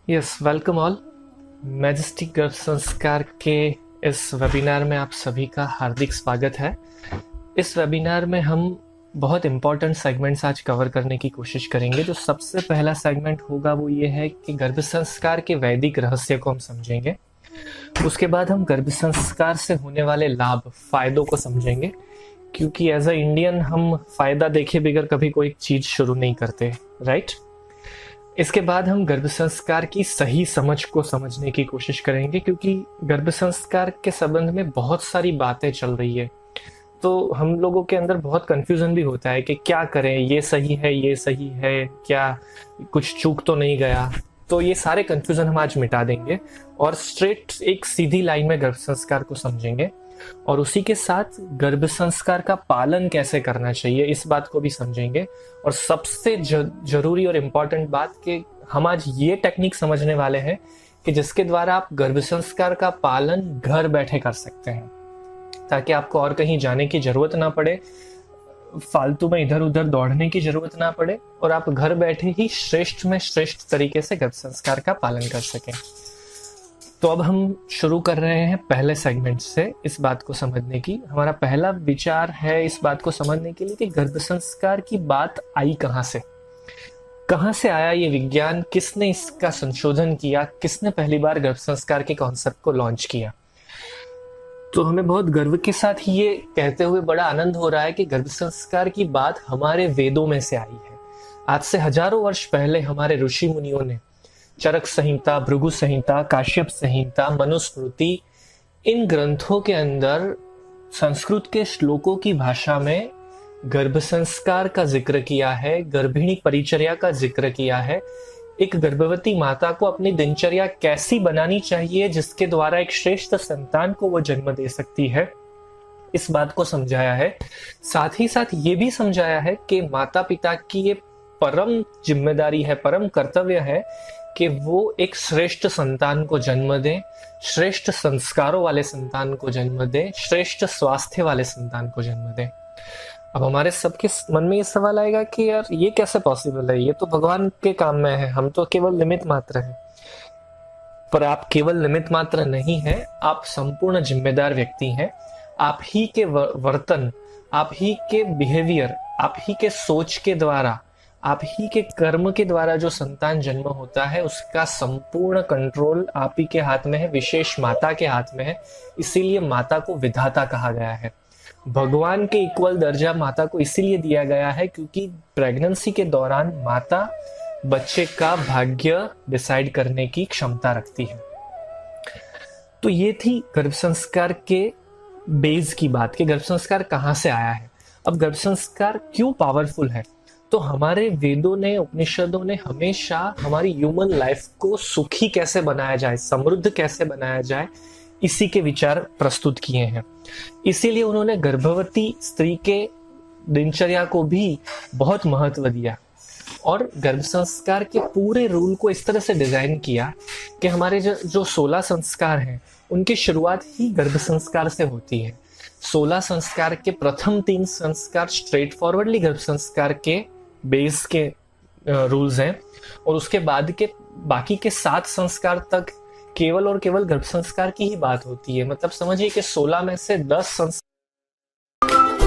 Yes, welcome all. Majestic गर्भ संस्कार के इस वेबिनार में आप सभी का हार्दिक स्वागत है। इस वेबिनार में हम बहुत इम्पोर्टेंट सेगमेंट्स आज कवर करने की कोशिश करेंगे। जो सबसे पहला सेगमेंट होगा वो ये है कि गर्भ संस्कार के वैदिक रहस्य को हम समझेंगे। उसके बाद हम गर्भ संस्कार से होने वाले लाभ, फायदों को समझेंगे, क्योंकि एज अ इंडियन हम फायदा देखे बगैर कभी कोई चीज शुरू नहीं करते, राइट। इसके बाद हम गर्भ संस्कार की सही समझ को समझने की कोशिश करेंगे, क्योंकि गर्भ संस्कार के संबंध में बहुत सारी बातें चल रही है। तो हम लोगों के अंदर बहुत कंफ्यूजन भी होता है कि क्या करें, ये सही है, ये सही है क्या, कुछ चूक तो नहीं गया। तो ये सारे कंफ्यूजन हम आज मिटा देंगे और स्ट्रेट एक सीधी लाइन में गर्भ संस्कार को समझेंगे, और उसी के साथ गर्भ संस्कार का पालन कैसे करना चाहिए इस बात को भी समझेंगे। और सबसे जरूरी और इम्पोर्टेंट बात कि हम आज ये टेक्निक समझने वाले हैं कि जिसके द्वारा आप गर्भ संस्कार का पालन घर बैठे कर सकते हैं, ताकि आपको और कहीं जाने की जरूरत ना पड़े, फालतू में इधर उधर दौड़ने की जरूरत ना पड़े, और आप घर बैठे ही श्रेष्ठ में श्रेष्ठ तरीके से गर्भ संस्कार का पालन कर सकें। तो अब हम शुरू कर रहे हैं पहले सेगमेंट से इस बात को समझने की। हमारा पहला विचार है इस बात को समझने के लिए कि गर्भ संस्कार की बात आई कहाँ से आया ये विज्ञान, किसने इसका संशोधन किया, किसने पहली बार गर्भ संस्कार के कॉन्सेप्ट को लॉन्च किया। तो हमें बहुत गर्व के साथ ये कहते हुए बड़ा आनंद हो रहा है कि गर्भ संस्कार की बात हमारे वेदों में से आई है। आज से हजारों वर्ष पहले हमारे ऋषि मुनियों ने चरक संहिता, भृगु संहिता, काश्यप संहिता, मनुस्मृति, इन ग्रंथों के अंदर संस्कृत के श्लोकों की भाषा में गर्भ संस्कार का जिक्र किया है, गर्भिणी परिचर्या का जिक्र किया है। एक गर्भवती माता को अपनी दिनचर्या कैसी बनानी चाहिए जिसके द्वारा एक श्रेष्ठ संतान को वो जन्म दे सकती है, इस बात को समझाया है। साथ ही साथ ये भी समझाया है कि माता पिता की ये परम जिम्मेदारी है, परम कर्तव्य है कि वो एक श्रेष्ठ संतान को जन्म दें, श्रेष्ठ संस्कारों वाले संतान को जन्म दें, श्रेष्ठ स्वास्थ्य वाले संतान को जन्म दें। अब हमारे सबके मन में ये सवाल आएगा कि यार ये कैसे पॉसिबल है, ये तो भगवान के काम में है, हम तो केवल निमित्त मात्र हैं। पर आप केवल निमित्त मात्र नहीं हैं, आप संपूर्ण जिम्मेदार व्यक्ति हैं। आप ही के वर्तन, आप ही के बिहेवियर, आप ही के सोच के द्वारा, आप ही के कर्म के द्वारा जो संतान जन्म होता है उसका संपूर्ण कंट्रोल आप ही के हाथ में है, विशेष माता के हाथ में है। इसीलिए माता को विधाता कहा गया है। भगवान के इक्वल दर्जा माता को इसीलिए दिया गया है क्योंकि प्रेगनेंसी के दौरान माता बच्चे का भाग्य डिसाइड करने की क्षमता रखती है। तो ये थी गर्भ संस्कार के बेस की बात कि गर्भ संस्कार कहाँ से आया है। अब गर्भ संस्कार क्यों पावरफुल है, तो हमारे वेदों ने, उपनिषदों ने हमेशा हमारी ह्यूमन लाइफ को सुखी कैसे बनाया जाए, समृद्ध कैसे बनाया जाए, इसी के विचार प्रस्तुत किए हैं। इसीलिए उन्होंने गर्भवती स्त्री के दिनचर्या को भी बहुत महत्व दिया और गर्भ संस्कार के पूरे रूल को इस तरह से डिजाइन किया कि हमारे जो 16 संस्कार हैं उनकी शुरुआत ही गर्भ संस्कार से होती है। 16 संस्कार के प्रथम 3 संस्कार स्ट्रेट फॉरवर्डली गर्भ संस्कार के बेस के रूल्स हैं, और उसके बाद के बाकी के 7 संस्कार तक केवल और केवल गर्भ संस्कार की ही बात होती है। मतलब समझिए कि 16 में से 10 संस्कार